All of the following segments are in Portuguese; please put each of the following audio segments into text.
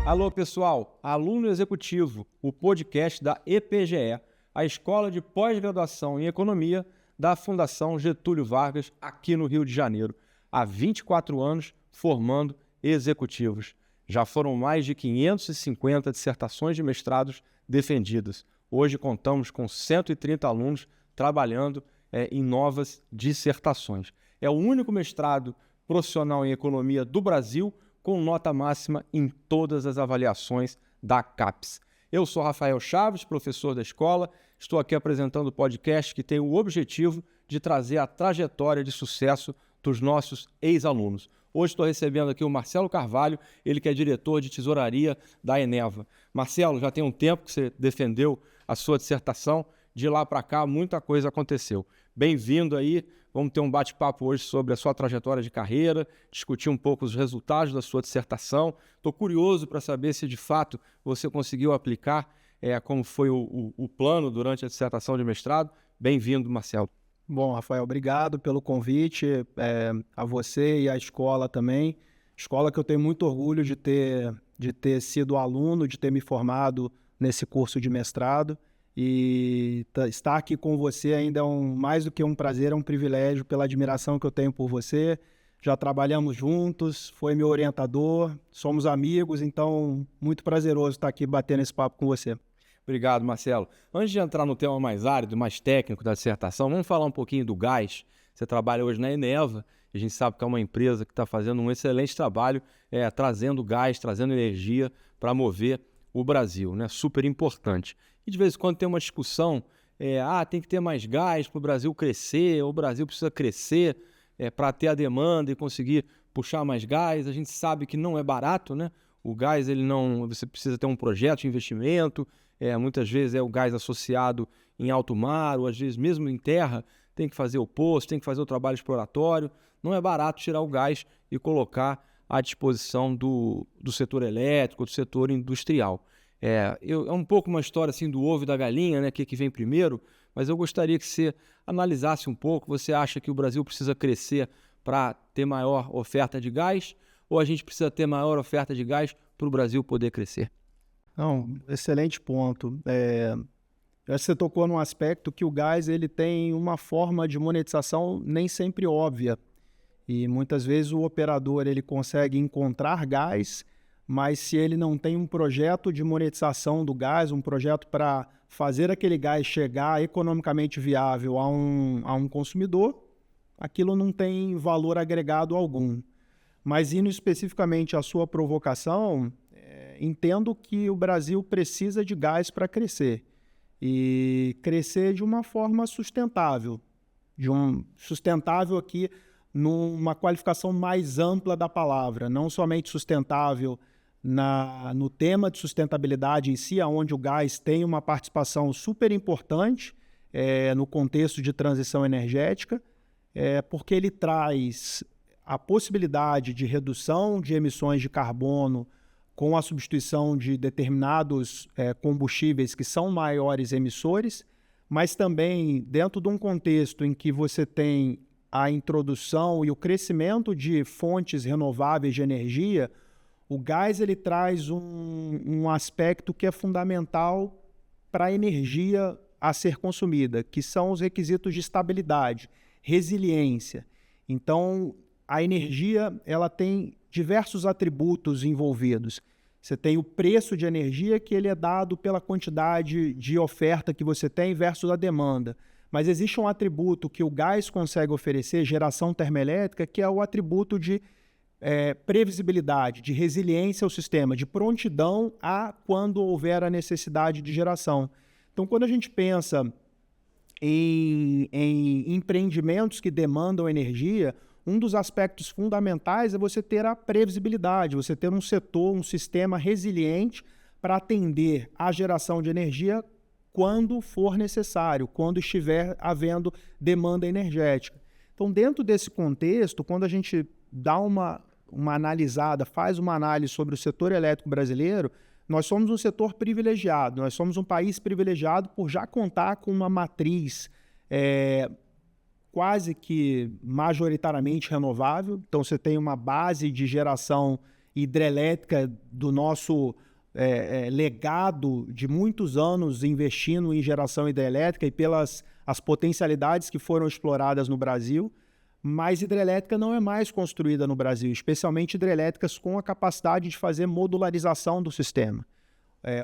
Alô, pessoal, Aluno Executivo, o podcast da EPGE, a Escola de Pós-Graduação em Economia da Fundação Getúlio Vargas, aqui no Rio de Janeiro. Há 24 anos formando executivos. Já foram mais de 550 dissertações de mestrados defendidas. Hoje contamos com 130 alunos trabalhando em novas dissertações. É o único mestrado profissional em economia do Brasil com nota máxima em todas as avaliações da CAPES. Eu sou Rafael Chaves, professor da escola, estou aqui apresentando o podcast que tem o objetivo de trazer a trajetória de sucesso dos nossos ex-alunos. Hoje estou recebendo aqui o Marcelo Carvalho, ele que é diretor de tesouraria da Eneva. Marcelo, já tem um tempo que você defendeu a sua dissertação, de lá para cá muita coisa aconteceu. Bem-vindo aí, vamos ter um bate-papo hoje sobre a sua trajetória de carreira, discutir um pouco os resultados da sua dissertação. Estou curioso para saber se de fato você conseguiu aplicar como foi o plano durante a dissertação de mestrado. Bem-vindo, Marcelo. Bom, Rafael, obrigado pelo convite, a você e à escola também. Escola que eu tenho muito orgulho de ter sido aluno, de ter me formado nesse curso de mestrado. E estar aqui com você ainda é mais do que um prazer, é um privilégio pela admiração que eu tenho por você. Já trabalhamos juntos, foi meu orientador, somos amigos, então muito prazeroso estar aqui batendo esse papo com você. Obrigado, Marcelo. Antes de entrar no tema mais árido, mais técnico da dissertação, vamos falar um pouquinho do gás. Você trabalha hoje na Eneva, a gente sabe que é uma empresa que está fazendo um excelente trabalho trazendo gás, trazendo energia para mover o Brasil, né? Super importante. E de vez em quando tem uma discussão, tem que ter mais gás para o Brasil crescer, ou o Brasil precisa crescer para ter a demanda e conseguir puxar mais gás. A gente sabe que não é barato, né? O gás, você precisa ter um projeto de investimento, muitas vezes é o gás associado em alto mar, ou às vezes mesmo em terra, tem que fazer o poço, tem que fazer o trabalho exploratório. Não é barato tirar o gás e colocar à disposição do setor elétrico, do setor industrial. É um pouco uma história assim do ovo e da galinha, né? Que vem primeiro, mas eu gostaria que você analisasse um pouco. Você acha que o Brasil precisa crescer para ter maior oferta de gás, ou a gente precisa ter maior oferta de gás para o Brasil poder crescer? Não, excelente ponto. Eu acho que você tocou num aspecto que o gás ele tem uma forma de monetização nem sempre óbvia. E muitas vezes o operador ele consegue encontrar gás, mas se ele não tem um projeto de monetização do gás, um projeto para fazer aquele gás chegar economicamente viável a um consumidor, aquilo não tem valor agregado algum. Mas indo especificamente à sua provocação, entendo que o Brasil precisa de gás para crescer. E crescer de uma forma sustentável. Sustentável aqui numa qualificação mais ampla da palavra, não somente sustentável no tema de sustentabilidade em si, onde o gás tem uma participação super importante no contexto de transição energética, porque ele traz a possibilidade de redução de emissões de carbono com a substituição de determinados combustíveis que são maiores emissores, mas também dentro de um contexto em que você tem a introdução e o crescimento de fontes renováveis de energia, o gás ele traz um aspecto que é fundamental para a energia a ser consumida, que são os requisitos de estabilidade, resiliência. Então, a energia ela tem diversos atributos envolvidos. Você tem o preço de energia, que ele é dado pela quantidade de oferta que você tem versus a demanda. Mas existe um atributo que o gás consegue oferecer, geração termoelétrica, que é o atributo de previsibilidade, de resiliência ao sistema, de prontidão a quando houver a necessidade de geração. Então, quando a gente pensa em empreendimentos que demandam energia, um dos aspectos fundamentais é você ter a previsibilidade, você ter um setor, um sistema resiliente para atender à geração de energia quando for necessário, quando estiver havendo demanda energética. Então, dentro desse contexto, quando a gente dá uma analisada, faz uma análise sobre o setor elétrico brasileiro, nós somos um setor privilegiado, nós somos um país privilegiado por já contar com uma matriz quase que majoritariamente renovável. Então, você tem uma base de geração hidrelétrica do nosso legado de muitos anos investindo em geração hidrelétrica e pelas as potencialidades que foram exploradas no Brasil, mas hidrelétrica não é mais construída no Brasil, especialmente hidrelétricas com a capacidade de fazer modularização do sistema.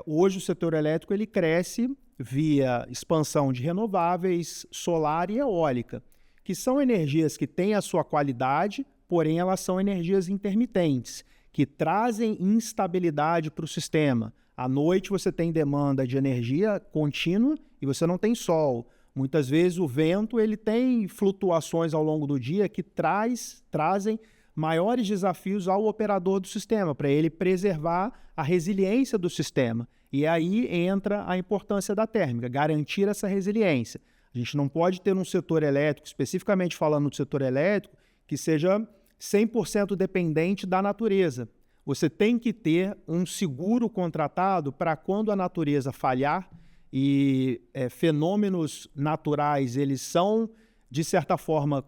Hoje o setor elétrico ele cresce via expansão de renováveis, solar e eólica, que são energias que têm a sua qualidade, porém elas são energias intermitentes, que trazem instabilidade para o sistema. À noite você tem demanda de energia contínua e você não tem sol. Muitas vezes o vento ele tem flutuações ao longo do dia que trazem maiores desafios ao operador do sistema, para ele preservar a resiliência do sistema. E aí entra a importância da térmica, garantir essa resiliência. A gente não pode ter um setor elétrico, especificamente falando do setor elétrico, que seja 100% dependente da natureza. Você tem que ter um seguro contratado para quando a natureza falhar, e fenômenos naturais, eles são, de certa forma,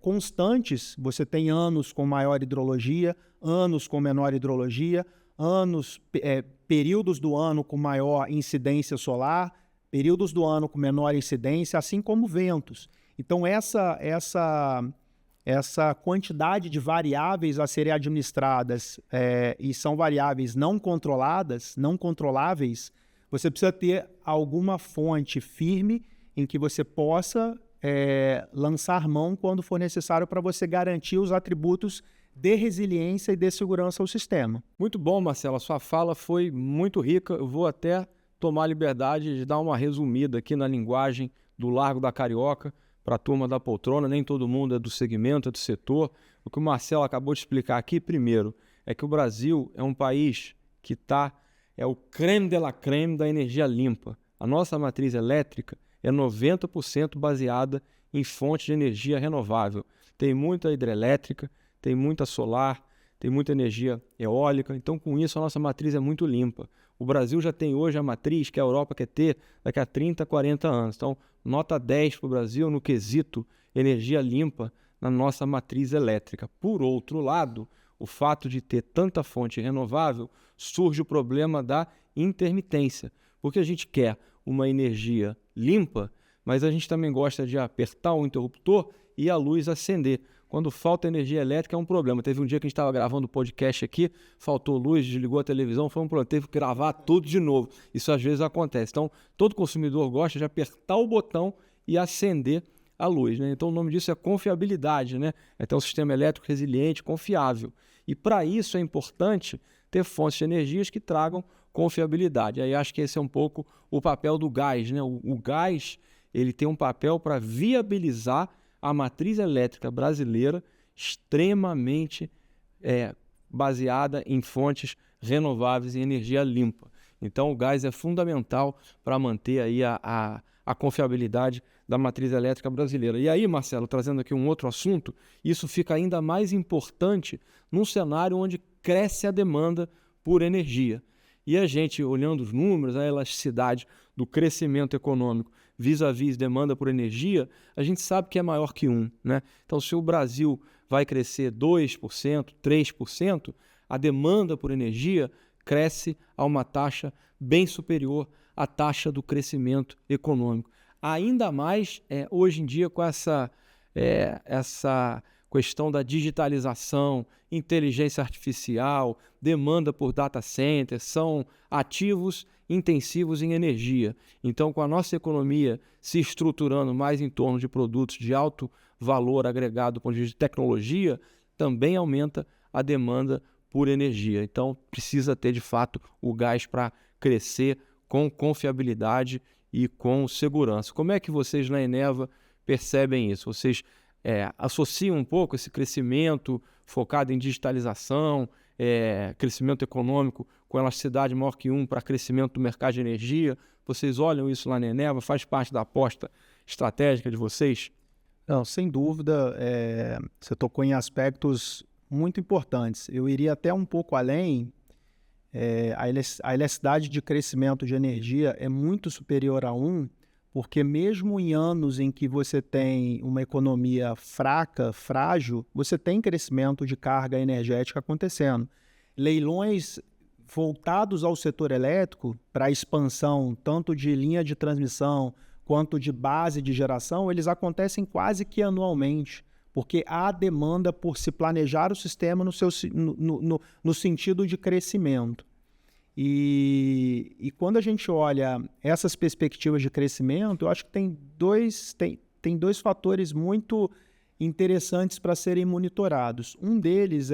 constantes. Você tem anos com maior hidrologia, anos com menor hidrologia, períodos do ano com maior incidência solar, períodos do ano com menor incidência, assim como ventos. Então, essa quantidade de variáveis a serem administradas e são variáveis não controláveis, você precisa ter alguma fonte firme em que você possa lançar mão quando for necessário para você garantir os atributos de resiliência e de segurança ao sistema. Muito bom, Marcelo. A sua fala foi muito rica. Eu vou até tomar a liberdade de dar uma resumida aqui na linguagem do Largo da Carioca para a turma da poltrona. Nem todo mundo é do segmento, é do setor. O que o Marcelo acabou de explicar aqui, primeiro, é que o Brasil é um país que é o creme de la creme da energia limpa. A nossa matriz elétrica é 90% baseada em fontes de energia renovável. Tem muita hidrelétrica, tem muita solar, tem muita energia eólica. Então, com isso, a nossa matriz é muito limpa. O Brasil já tem hoje a matriz que a Europa quer ter daqui a 30, 40 anos. Então, nota 10 para o Brasil no quesito energia limpa na nossa matriz elétrica. Por outro lado, o fato de ter tanta fonte renovável, surge o problema da intermitência, porque a gente quer uma energia limpa, mas a gente também gosta de apertar o interruptor e a luz acender. Quando falta energia elétrica é um problema. Teve um dia que a gente estava gravando o podcast aqui, faltou luz, desligou a televisão, foi um problema, teve que gravar tudo de novo. Isso às vezes acontece. Então, todo consumidor gosta de apertar o botão e acender a luz, né? Então, o nome disso é confiabilidade, né? É ter um sistema elétrico resiliente, confiável. E para isso é importante ter fontes de energias que tragam confiabilidade. Aí acho que esse é um pouco o papel do gás, né? O gás ele tem um papel para viabilizar a matriz elétrica brasileira extremamente baseada em fontes renováveis e energia limpa. Então o gás é fundamental para manter aí a confiabilidade da matriz elétrica brasileira. E aí, Marcelo, trazendo aqui um outro assunto, isso fica ainda mais importante num cenário onde cresce a demanda por energia. E a gente, olhando os números, a elasticidade do crescimento econômico vis-à-vis demanda por energia, a gente sabe que é maior que 1, né? Então, se o Brasil vai crescer 2%, 3%, a demanda por energia cresce a uma taxa bem superior à taxa do crescimento econômico. Ainda mais hoje em dia com essa questão da digitalização, inteligência artificial, demanda por data centers, são ativos intensivos em energia. Então, com a nossa economia se estruturando mais em torno de produtos de alto valor agregado do ponto de vista de tecnologia, também aumenta a demanda por energia. Então, precisa ter, de fato, o gás para crescer com confiabilidade e com segurança. Como é que vocês na Eneva percebem isso? Vocês associam um pouco esse crescimento focado em digitalização, crescimento econômico com elasticidade maior que 1 para crescimento do mercado de energia? Vocês olham isso lá na Eneva? Faz parte da aposta estratégica de vocês? Não, sem dúvida, você tocou em aspectos muito importantes. Eu iria até um pouco além. A elasticidade de crescimento de energia é muito superior a 1, porque mesmo em anos em que você tem uma economia fraca, frágil, você tem crescimento de carga energética acontecendo. leilões voltados ao setor elétrico para a expansão tanto de linha de transmissão quanto de base de geração, eles acontecem quase que anualmente, porque há demanda por se planejar o sistema no sentido de crescimento. E quando a gente olha essas perspectivas de crescimento, eu acho que tem dois fatores muito interessantes para serem monitorados. Um deles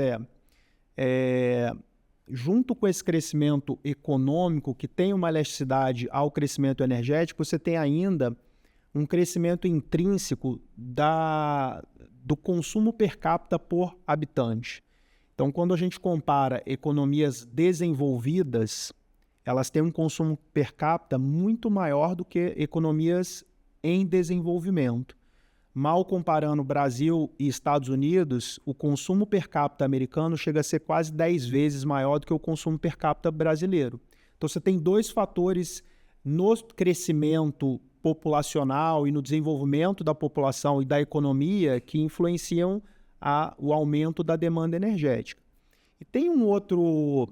junto com esse crescimento econômico, que tem uma elasticidade ao crescimento energético, você tem ainda um crescimento intrínseco do consumo per capita por habitante. Então, quando a gente compara economias desenvolvidas, elas têm um consumo per capita muito maior do que economias em desenvolvimento. Mal comparando Brasil e Estados Unidos, o consumo per capita americano chega a ser quase 10 vezes maior do que o consumo per capita brasileiro. Então, você tem dois fatores no crescimento populacional e no desenvolvimento da população e da economia que influenciam o aumento da demanda energética. E tem um outro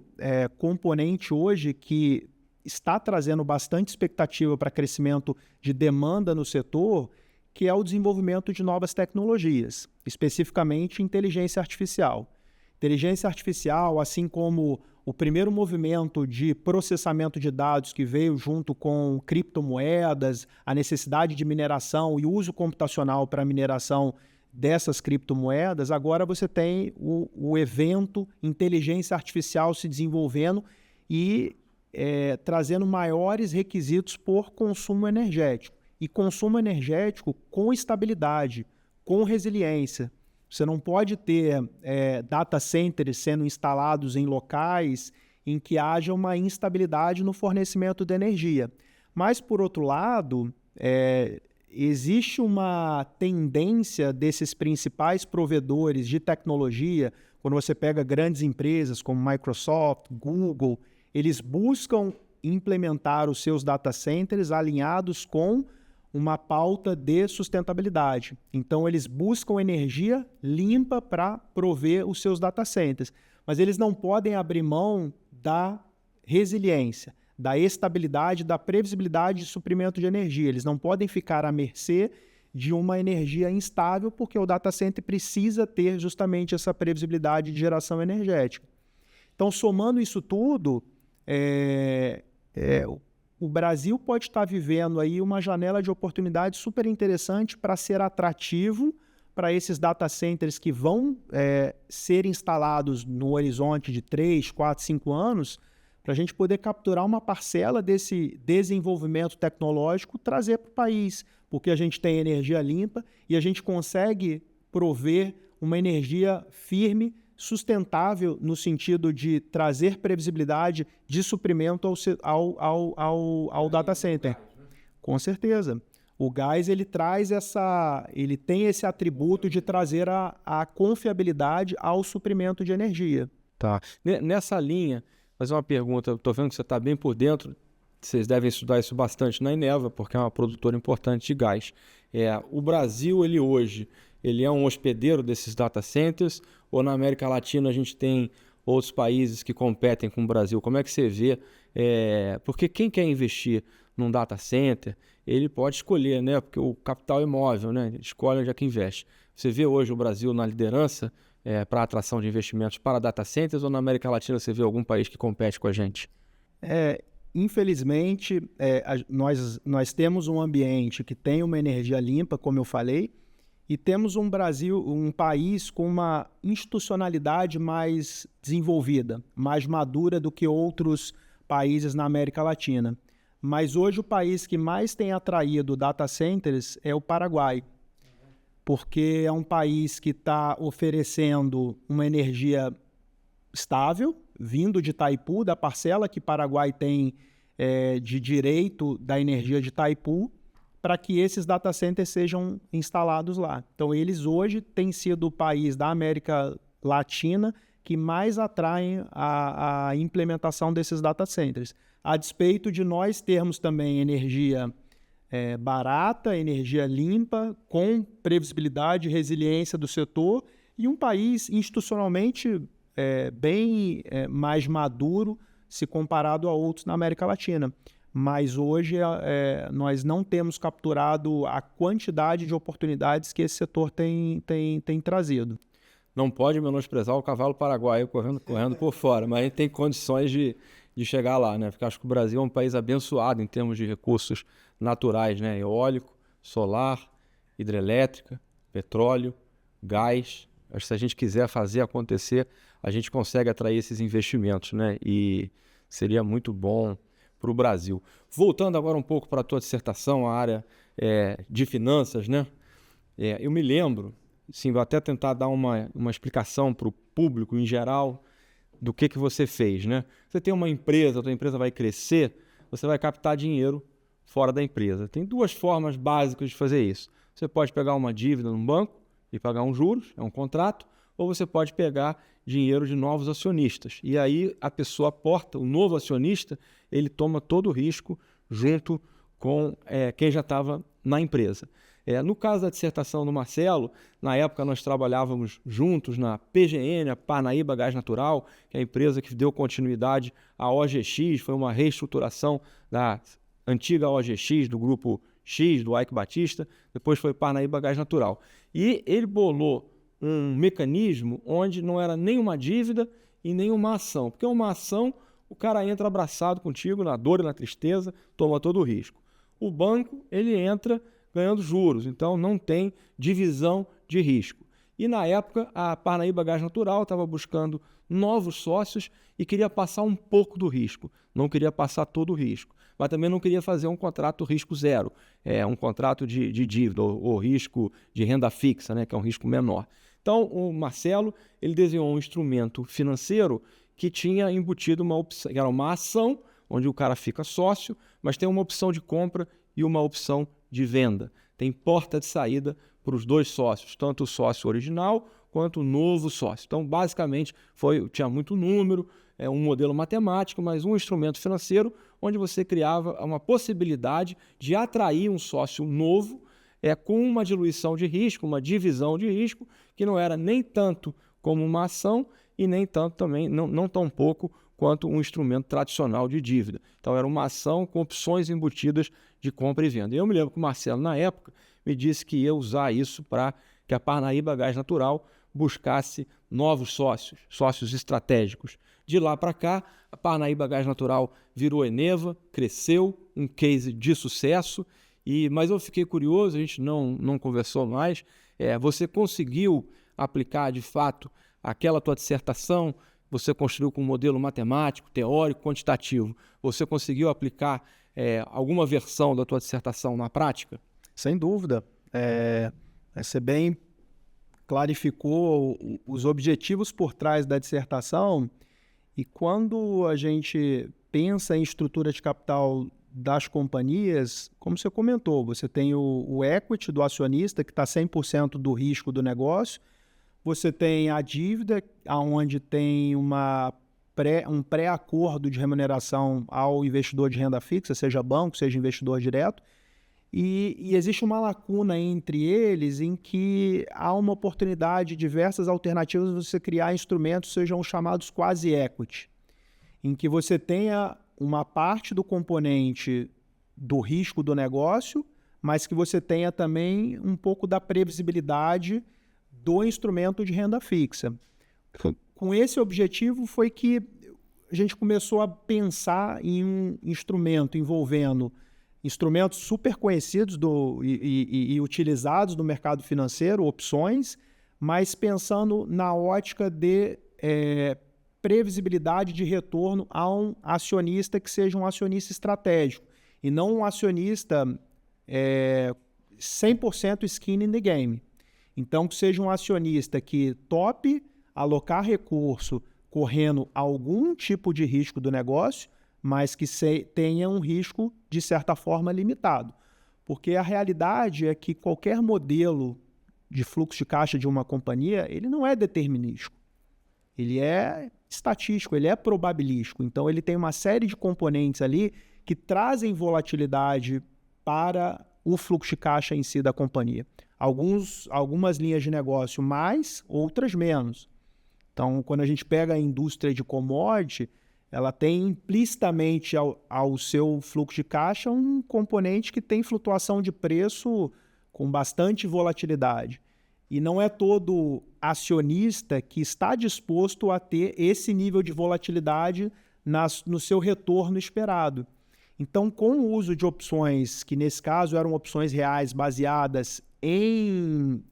componente hoje que está trazendo bastante expectativa para crescimento de demanda no setor, que é o desenvolvimento de novas tecnologias, especificamente inteligência artificial. Inteligência artificial, assim como o primeiro movimento de processamento de dados que veio junto com criptomoedas, a necessidade de mineração e uso computacional para a mineração dessas criptomoedas, agora você tem o evento inteligência artificial se desenvolvendo e trazendo maiores requisitos por consumo energético. E consumo energético com estabilidade, com resiliência. Você não pode ter data centers sendo instalados em locais em que haja uma instabilidade no fornecimento de energia. Mas, por outro lado, existe uma tendência desses principais provedores de tecnologia, quando você pega grandes empresas como Microsoft, Google, eles buscam implementar os seus data centers alinhados com uma pauta de sustentabilidade. Então, eles buscam energia limpa para prover os seus data centers, mas eles não podem abrir mão da resiliência, da estabilidade, da previsibilidade de suprimento de energia. Eles não podem ficar à mercê de uma energia instável, porque o data center precisa ter justamente essa previsibilidade de geração energética. Então, somando isso tudo, o Brasil pode estar vivendo aí uma janela de oportunidade super interessante para ser atrativo para esses data centers que vão ser instalados no horizonte de 3, 4, 5 anos, para a gente poder capturar uma parcela desse desenvolvimento tecnológico, trazer para o país, porque a gente tem energia limpa e a gente consegue prover uma energia firme, sustentável no sentido de trazer previsibilidade de suprimento ao data center. Com certeza. O gás ele tem esse atributo de trazer a confiabilidade ao suprimento de energia. Tá. Nessa linha, fazer uma pergunta. Estou vendo que você está bem por dentro. Vocês devem estudar isso bastante na Eneva, porque é uma produtora importante de gás. O Brasil, hoje, ele é um hospedeiro desses data centers, ou na América Latina a gente tem outros países que competem com o Brasil? Como é que você vê? Porque quem quer investir num data center, ele pode escolher, né? Porque o capital é imóvel, né? Escolhe onde é que investe. Você vê hoje o Brasil na liderança para a atração de investimentos para data centers, ou na América Latina você vê algum país que compete com a gente? Infelizmente, nós temos um ambiente que tem uma energia limpa, como eu falei, e temos um país com uma institucionalidade mais desenvolvida, mais madura do que outros países na América Latina. Mas hoje o país que mais tem atraído data centers é o Paraguai, porque é um país que está oferecendo uma energia estável, vindo de Itaipu, da parcela que o Paraguai tem de direito da energia de Itaipu, para que esses data centers sejam instalados lá. Então, eles hoje têm sido o país da América Latina que mais atraem a implementação desses data centers. A despeito de nós termos também energia barata, energia limpa, com previsibilidade e resiliência do setor, e um país institucionalmente bem mais maduro se comparado a outros na América Latina. Mas hoje nós não temos capturado a quantidade de oportunidades que esse setor tem trazido. Não pode menosprezar o cavalo paraguaio correndo por fora, mas a gente tem condições de chegar lá, né? Porque acho que o Brasil é um país abençoado em termos de recursos naturais, né? Eólico, solar, hidrelétrica, petróleo, gás. Acho que se a gente quiser fazer acontecer, a gente consegue atrair esses investimentos, né? E seria muito bom para o Brasil. Voltando agora um pouco para a tua dissertação, a área de finanças, né? Eu me lembro, sim, vou até tentar dar uma explicação para o público em geral do que você fez, né? Você tem uma empresa, a tua empresa vai crescer, você vai captar dinheiro fora da empresa. Tem duas formas básicas de fazer isso. Você pode pegar uma dívida num banco e pagar uns juros, é um contrato, ou você pode pegar dinheiro de novos acionistas. E aí a pessoa aporta, o novo acionista, ele toma todo o risco junto com quem já estava na empresa. No caso da dissertação do Marcelo, na época nós trabalhávamos juntos na PGN, a Parnaíba Gás Natural, que é a empresa que deu continuidade à OGX, foi uma reestruturação da antiga OGX, do grupo X, do Ike Batista, depois foi Parnaíba Gás Natural. E ele bolou um mecanismo onde não era nem uma dívida e nem uma ação. Porque uma ação, o cara entra abraçado contigo na dor e na tristeza, toma todo o risco. O banco, ele entra ganhando juros, então não tem divisão de risco. E na época, a Parnaíba Gás Natural estava buscando novos sócios e queria passar um pouco do risco. Não queria passar todo o risco, mas também não queria fazer um contrato risco zero, um contrato de dívida ou risco de renda fixa, né, que é um risco menor. Então, o Marcelo ele desenhou um instrumento financeiro que tinha embutido uma opção, que era uma ação, onde o cara fica sócio, mas tem uma opção de compra e uma opção de venda. Tem porta de saída para os dois sócios, tanto o sócio original quanto o novo sócio. Então, basicamente, tinha muito número, um modelo matemático, mas um instrumento financeiro onde você criava uma possibilidade de atrair um sócio novo com uma diluição de risco, uma divisão de risco, que não era nem tanto como uma ação e nem tanto também, não tão pouco quanto um instrumento tradicional de dívida. Então, era uma ação com opções embutidas de compra e venda. E eu me lembro que o Marcelo, na época, me disse que ia usar isso para que a Parnaíba Gás Natural buscasse novos sócios estratégicos. De lá para cá, a Parnaíba Gás Natural virou Eneva, cresceu, um case de sucesso, mas eu fiquei curioso, a gente não conversou mais, você conseguiu aplicar de fato aquela tua dissertação, você construiu com um modelo matemático, teórico, quantitativo, você conseguiu aplicar alguma versão da tua dissertação na prática? Sem dúvida. Você bem clarificou os objetivos por trás da dissertação, e quando a gente pensa em estrutura de capital das companhias, como você comentou, você tem o equity do acionista, que está 100% do risco do negócio, você tem a dívida, onde tem um pré-acordo de remuneração ao investidor de renda fixa, seja banco, seja investidor direto, e existe uma lacuna entre eles em que há uma oportunidade, diversas alternativas de você criar instrumentos, sejam chamados quase equity, em que você tenha uma parte do componente do risco do negócio, mas que você tenha também um pouco da previsibilidade do instrumento de renda fixa. Com esse objetivo foi que a gente começou a pensar em um instrumento envolvendo instrumentos super conhecidos e utilizados no mercado financeiro, opções, mas pensando na ótica de previsibilidade de retorno a um acionista que seja um acionista estratégico e não um acionista 100% skin in the game. Então, que seja um acionista que tope alocar recurso correndo algum tipo de risco do negócio, mas que tenha um risco, de certa forma, limitado. Porque a realidade é que qualquer modelo de fluxo de caixa de uma companhia, ele não é determinístico. Ele é estatístico, ele é probabilístico. Então, ele tem uma série de componentes ali que trazem volatilidade para o fluxo de caixa em si da companhia. Algumas linhas de negócio mais, outras menos. Então, quando a gente pega a indústria de commodity, ela tem implicitamente ao seu fluxo de caixa um componente que tem flutuação de preço com bastante volatilidade. E não é todo acionista que está disposto a ter esse nível de volatilidade no seu retorno esperado. Então, com o uso de opções, que nesse caso eram opções reais baseadas em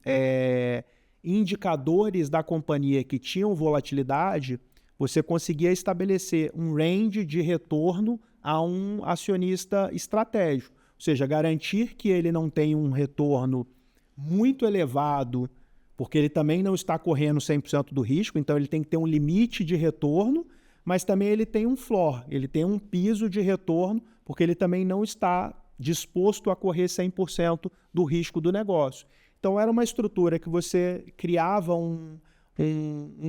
indicadores da companhia que tinham volatilidade, você conseguia estabelecer um range de retorno a um acionista estratégico. Ou seja, garantir que ele não tenha um retorno muito elevado, porque ele também não está correndo 100% do risco, então ele tem que ter um limite de retorno, mas também ele tem um floor, ele tem um piso de retorno, porque ele também não está disposto a correr 100% do risco do negócio. Então era uma estrutura que você criava um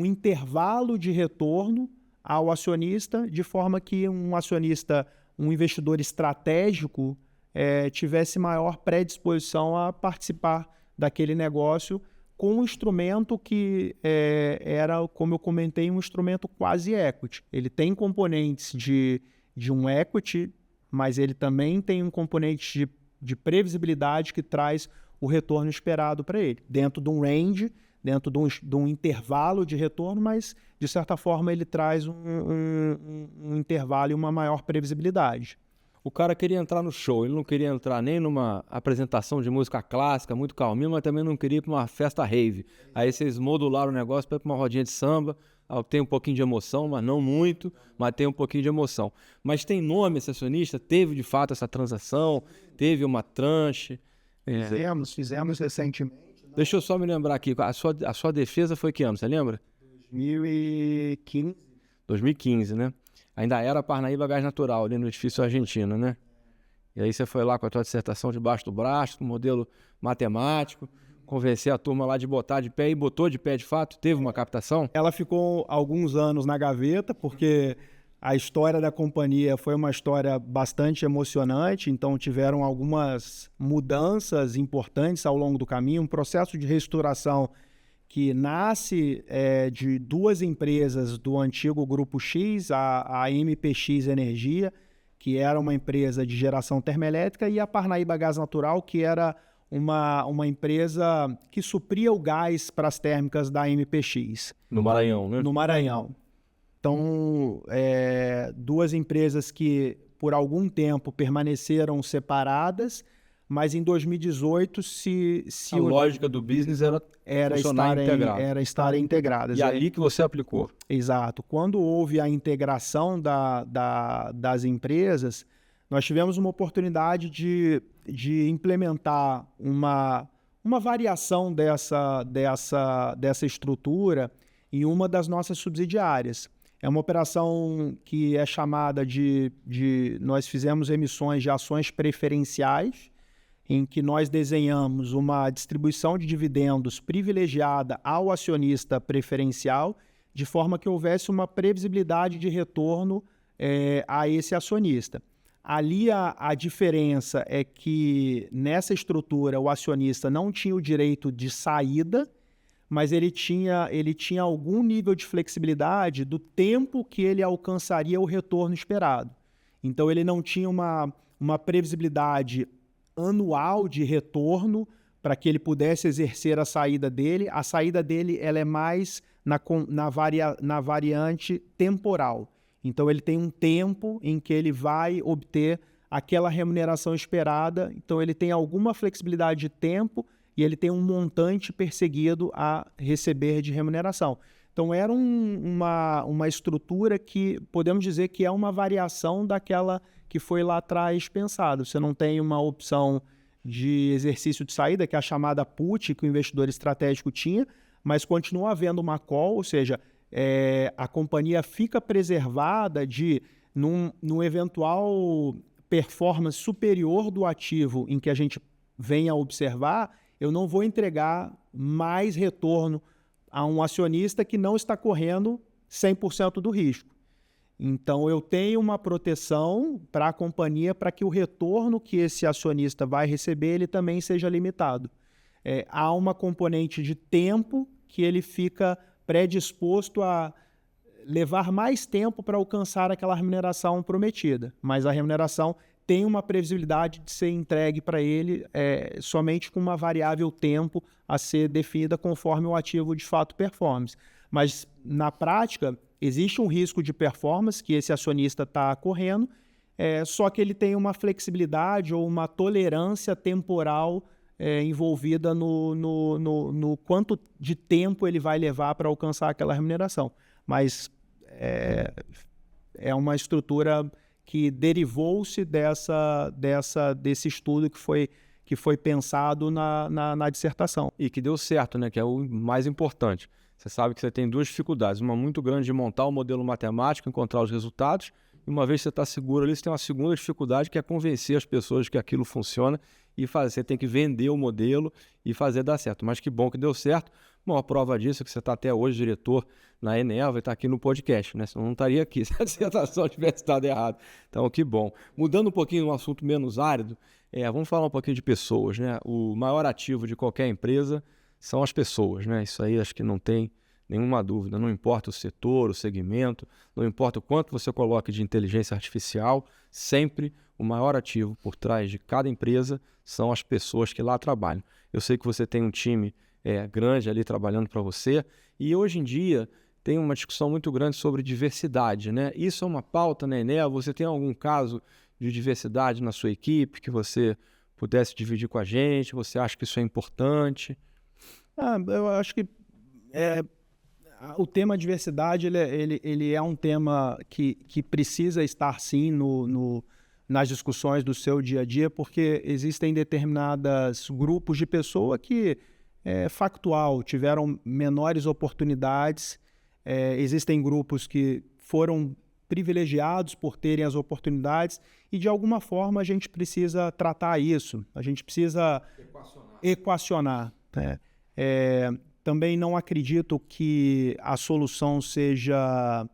intervalo de retorno ao acionista, de forma que um acionista, um investidor estratégico, tivesse maior predisposição a participar daquele negócio com um instrumento que era, como eu comentei, um instrumento quase equity. Ele tem componentes de um equity, mas ele também tem um componente de previsibilidade que traz o retorno esperado para ele, dentro de um range, dentro de um intervalo de retorno, mas, de certa forma, ele traz um intervalo e uma maior previsibilidade. O cara queria entrar no show, ele não queria entrar nem numa apresentação de música clássica, muito calminho, mas também não queria ir para uma festa rave. Aí vocês modularam o negócio para ir para uma rodinha de samba, tem um pouquinho de emoção, mas não muito, mas tem um pouquinho de emoção. Mas tem nome esse acionista? Teve de fato essa transação? Teve uma tranche? Fizemos recentemente. Deixa eu só me lembrar aqui, a sua defesa foi que ano, você lembra? 2015. 2015, né? Ainda era Parnaíba Gás Natural, ali no edifício argentino, né? E aí você foi lá com a tua dissertação debaixo do braço, com modelo matemático, convencer a turma lá de botar de pé, e botou de pé de fato? Teve uma captação? Ela ficou alguns anos na gaveta, porque a história da companhia foi uma história bastante emocionante, então tiveram algumas mudanças importantes ao longo do caminho, um processo de reestruturação que nasce de duas empresas do antigo Grupo X, a MPX Energia, que era uma empresa de geração termoelétrica, e a Parnaíba Gás Natural, que era uma empresa que supria o gás para as térmicas da MPX. No Maranhão, né? No Maranhão. Então, duas empresas que por algum tempo permaneceram separadas, mas em 2018 a lógica do business era estarem integradas. E ali que você aplicou. Exato. Quando houve a integração das empresas, nós tivemos uma oportunidade de implementar uma variação dessa estrutura em uma das nossas subsidiárias. É uma operação que é chamada nós fizemos emissões de ações preferenciais, em que nós desenhamos uma distribuição de dividendos privilegiada ao acionista preferencial, de forma que houvesse uma previsibilidade de retorno a esse acionista. Ali a diferença é que nessa estrutura o acionista não tinha o direito de saída, mas ele tinha algum nível de flexibilidade do tempo que ele alcançaria o retorno esperado. Então ele não tinha uma previsibilidade anual de retorno para que ele pudesse exercer a saída dele. A saída dele ela é mais na variante temporal. Então ele tem um tempo em que ele vai obter aquela remuneração esperada. Então ele tem alguma flexibilidade de tempo e ele tem um montante perseguido a receber de remuneração. Então era uma estrutura que podemos dizer que é uma variação daquela que foi lá atrás pensado. Você não tem uma opção de exercício de saída, que é a chamada put, que o investidor estratégico tinha, mas continua havendo uma call, ou seja, a companhia fica preservada de, num eventual performance superior do ativo em que a gente venha a observar, eu não vou entregar mais retorno a um acionista que não está correndo 100% do risco. Então, eu tenho uma proteção para a companhia para que o retorno que esse acionista vai receber ele também seja limitado. Há uma componente de tempo que ele fica predisposto a levar mais tempo para alcançar aquela remuneração prometida, mas a remuneração tem uma previsibilidade de ser entregue para ele somente com uma variável tempo a ser definida conforme o ativo de fato performance. Mas, na prática, existe um risco de performance que esse acionista está correndo, só que ele tem uma flexibilidade ou uma tolerância temporal envolvida no quanto de tempo ele vai levar para alcançar aquela remuneração. Mas é uma estrutura que derivou-se desse estudo que foi pensado na dissertação. E que deu certo, né? Que é o mais importante. Você sabe que você tem duas dificuldades. Uma muito grande de montar o modelo matemático, encontrar os resultados. E uma vez que você está seguro ali, você tem uma segunda dificuldade, que é convencer as pessoas que aquilo funciona e fazer. Você tem que vender o modelo e fazer dar certo. Mas que bom que deu certo. Bom, a prova disso é que você está até hoje diretor na Eneva e está aqui no podcast, né? Senão não estaria aqui se a dissertação tivesse dado errado. Então, que bom. Mudando um pouquinho um assunto menos árido, vamos falar um pouquinho de pessoas, né? O maior ativo de qualquer empresa são as pessoas, né? Isso aí acho que não tem nenhuma dúvida. Não importa o setor, o segmento, não importa o quanto você coloque de inteligência artificial, sempre o maior ativo por trás de cada empresa são as pessoas que lá trabalham. Eu sei que você tem um time grande ali trabalhando para você, e hoje em dia tem uma discussão muito grande sobre diversidade, né? Isso é uma pauta na Eneva. Você tem algum caso de diversidade na sua equipe que você pudesse dividir com a gente? Você acha que isso é importante? Eu acho que o tema diversidade ele é um tema que precisa estar sim nas discussões do seu dia a dia, porque existem determinados grupos de pessoa que factual, tiveram menores oportunidades. Existem grupos que foram privilegiados por terem as oportunidades e, de alguma forma, a gente precisa tratar isso. A gente precisa equacionar. Também não acredito que a solução seja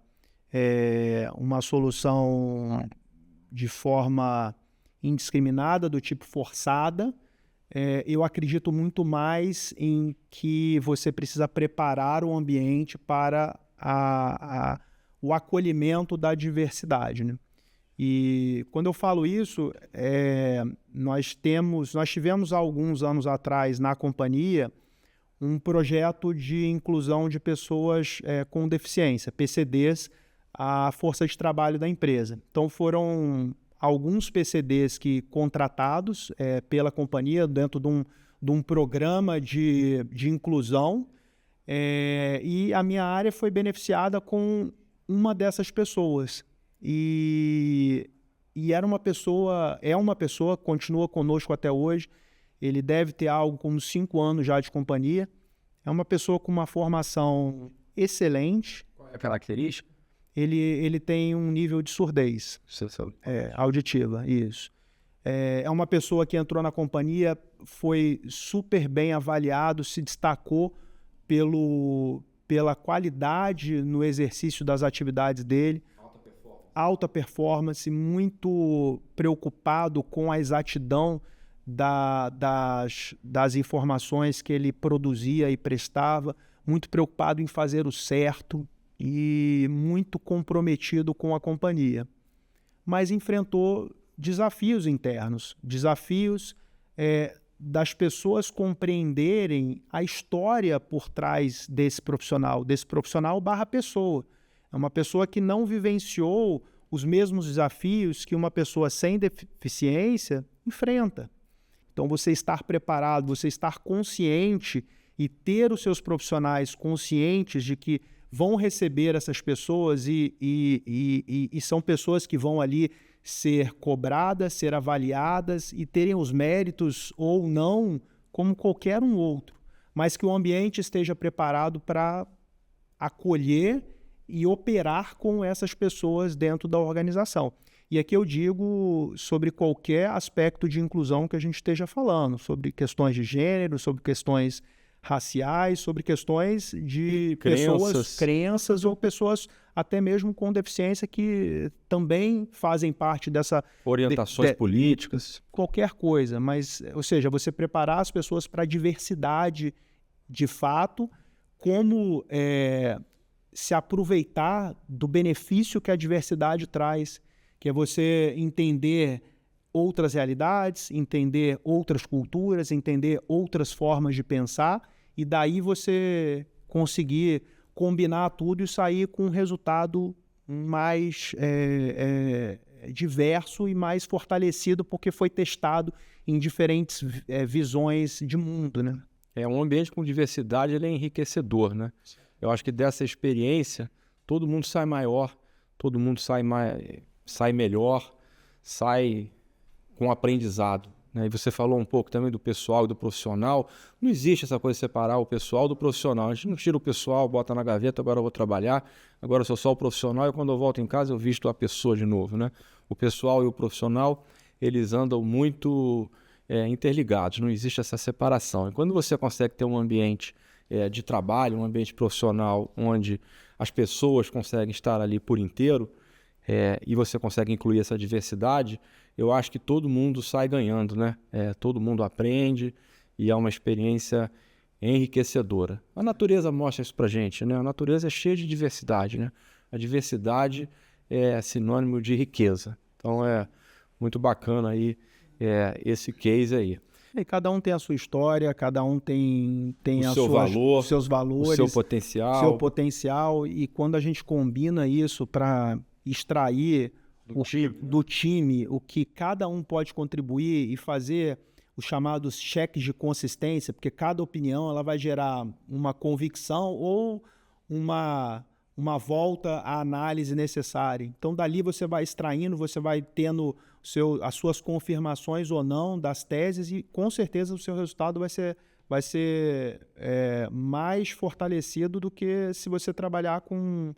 uma solução de forma indiscriminada, do tipo forçada. Eu acredito muito mais em que você precisa preparar o ambiente para o acolhimento da diversidade, né? E quando eu falo isso, nós tivemos há alguns anos atrás na companhia um projeto de inclusão de pessoas com deficiência, PCDs, à força de trabalho da empresa. Então foram alguns PCDs contratados pela companhia dentro de um programa de inclusão, e a minha área foi beneficiada com uma dessas pessoas. E é uma pessoa, continua conosco até hoje. Ele deve ter algo como 5 anos já de companhia. É uma pessoa com uma formação excelente. Qual é a característica? Ele tem um nível de surdez auditiva, isso. É uma pessoa que entrou na companhia, foi super bem avaliado, se destacou pela qualidade no exercício das atividades dele. Alta performance, muito preocupado com a exatidão das informações que ele produzia e prestava, muito preocupado em fazer o certo e muito comprometido com a companhia. Mas enfrentou desafios internos, desafios das pessoas compreenderem a história por trás desse profissional barra pessoa. É uma pessoa que não vivenciou os mesmos desafios que uma pessoa sem deficiência enfrenta. Então, você estar preparado, você estar consciente e ter os seus profissionais conscientes de que vão receber essas pessoas e são pessoas que vão ali ser cobradas, ser avaliadas e terem os méritos ou não, como qualquer um outro, mas que o ambiente esteja preparado para acolher e operar com essas pessoas dentro da organização. E aqui eu digo sobre qualquer aspecto de inclusão que a gente esteja falando, sobre questões de gênero, sobre questões raciais, sobre questões de crenças ou pessoas até mesmo com deficiência que também fazem parte dessa... Orientações políticas. Qualquer coisa, mas, ou seja, você preparar as pessoas para a diversidade de fato, como se aproveitar do benefício que a diversidade traz, que é você entender outras realidades, entender outras culturas, entender outras formas de pensar, e daí você conseguir combinar tudo e sair com um resultado mais diverso e mais fortalecido, porque foi testado em diferentes visões de mundo, né? Um ambiente com diversidade, ele é enriquecedor, né? Eu acho que dessa experiência, todo mundo sai maior, todo mundo sai melhor, sai com aprendizado, né? E você falou um pouco também do pessoal e do profissional. Não existe essa coisa de separar o pessoal do profissional. A gente não tira o pessoal, bota na gaveta, agora eu vou trabalhar, agora eu sou só o profissional e quando eu volto em casa eu visto a pessoa de novo, né? O pessoal e o profissional, eles andam muito interligados, não existe essa separação. E quando você consegue ter um ambiente de trabalho, um ambiente profissional, onde as pessoas conseguem estar ali por inteiro, e você consegue incluir essa diversidade, eu acho que todo mundo sai ganhando, né? Todo mundo aprende e é uma experiência enriquecedora. A natureza mostra isso pra gente, né? A natureza é cheia de diversidade, né? A diversidade é sinônimo de riqueza. Então é muito bacana aí esse case aí. E cada um tem a sua história, cada um tem o seu valor, os seus valores, o seu potencial. E quando a gente combina isso para extrair do time o que cada um pode contribuir e fazer os chamados cheques de consistência, porque cada opinião ela vai gerar uma convicção ou uma volta à análise necessária. Então, dali você vai extraindo, você vai tendo as suas confirmações ou não das teses e, com certeza, o seu resultado vai ser mais fortalecido do que se você trabalhar com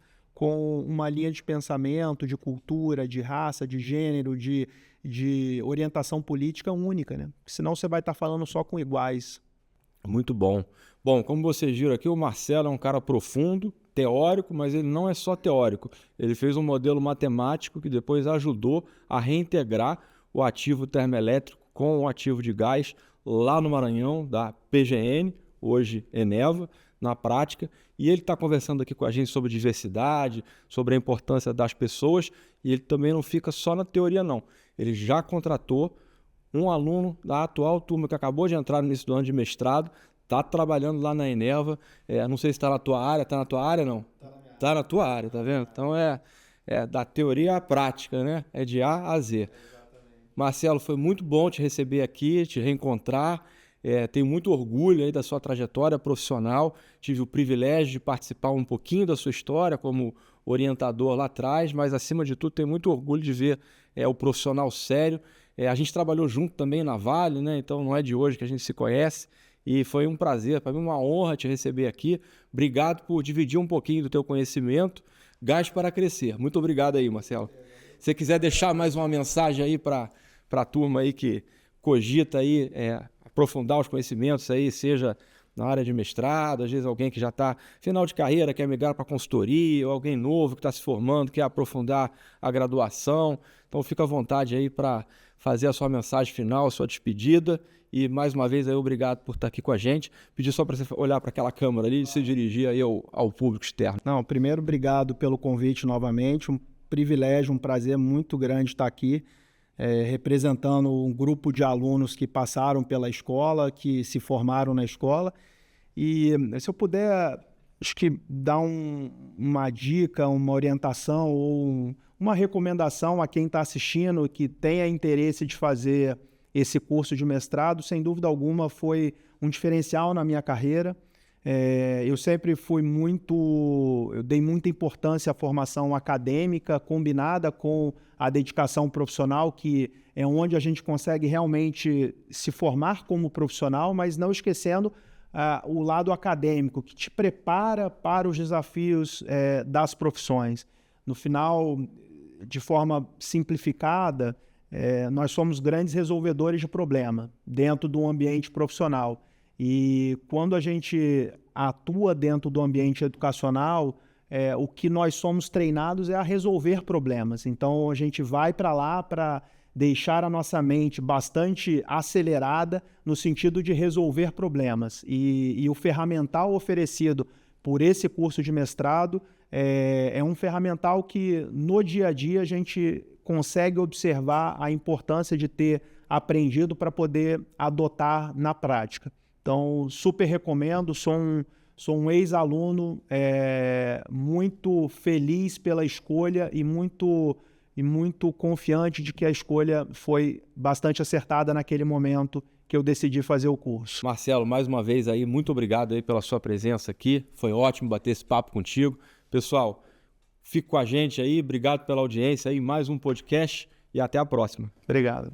uma linha de pensamento, de cultura, de raça, de gênero, de orientação política única, né? Senão você vai estar falando só com iguais. Muito bom. Bom, como vocês viram aqui, o Marcelo é um cara profundo, teórico, mas ele não é só teórico. Ele fez um modelo matemático que depois ajudou a reintegrar o ativo termoelétrico com o ativo de gás lá no Maranhão, da PGN, hoje Eneva, na prática. E ele está conversando aqui com a gente sobre diversidade, sobre a importância das pessoas, e ele também não fica só na teoria, não. Ele já contratou um aluno da atual turma que acabou de entrar no início do ano de mestrado, está trabalhando lá na Eneva. Não sei se está na tua área. Está na tua área, não? Está na tua área, tá vendo? Então é da teoria à prática, né? É de A a Z. Marcelo, foi muito bom te receber aqui, te reencontrar. Tenho muito orgulho aí da sua trajetória profissional. Tive o privilégio de participar um pouquinho da sua história como orientador lá atrás, mas acima de tudo tenho muito orgulho de ver o profissional sério. A gente trabalhou junto também na Vale, né? Então não é de hoje que a gente se conhece. E foi um prazer, para mim uma honra te receber aqui. Obrigado por dividir um pouquinho do teu conhecimento. Gás para crescer. Muito obrigado aí, Marcelo. Se você quiser deixar mais uma mensagem aí para a turma aí que cogita aí aprofundar os conhecimentos aí, seja na área de mestrado, às vezes alguém que já está final de carreira, quer migrar para consultoria, ou alguém novo que está se formando, quer aprofundar a graduação. Então fica à vontade aí para fazer a sua mensagem final, a sua despedida. E mais uma vez aí, obrigado por estar aqui com a gente. Pedir só para você olhar para aquela câmera ali e se dirigir aí ao público externo. Não, primeiro, obrigado pelo convite novamente. Um privilégio, um prazer muito grande estar aqui, representando um grupo de alunos que passaram pela escola, que se formaram na escola. E se eu puder, acho que dar uma dica, uma orientação ou uma recomendação a quem está assistindo que tenha interesse de fazer esse curso de mestrado, sem dúvida alguma, foi um diferencial na minha carreira. Eu sempre eu dei muita importância à formação acadêmica, combinada com a dedicação profissional, que é onde a gente consegue realmente se formar como profissional, mas não esquecendo o lado acadêmico, que te prepara para os desafios das profissões. No final, de forma simplificada, nós somos grandes resolvedores de problema dentro do ambiente profissional. E quando a gente atua dentro do ambiente educacional, o que nós somos treinados é a resolver problemas. Então, a gente vai para lá para deixar a nossa mente bastante acelerada no sentido de resolver problemas. E o ferramental oferecido por esse curso de mestrado. É um ferramental que no dia a dia a gente consegue observar a importância de ter aprendido para poder adotar na prática. Então, super recomendo, sou um ex-aluno muito feliz pela escolha e muito confiante de que a escolha foi bastante acertada naquele momento que eu decidi fazer o curso. Marcelo, mais uma vez aí, muito obrigado aí pela sua presença aqui. Foi ótimo bater esse papo contigo. Pessoal, fique com a gente aí. Obrigado pela audiência aí. Mais um podcast e até a próxima. Obrigado.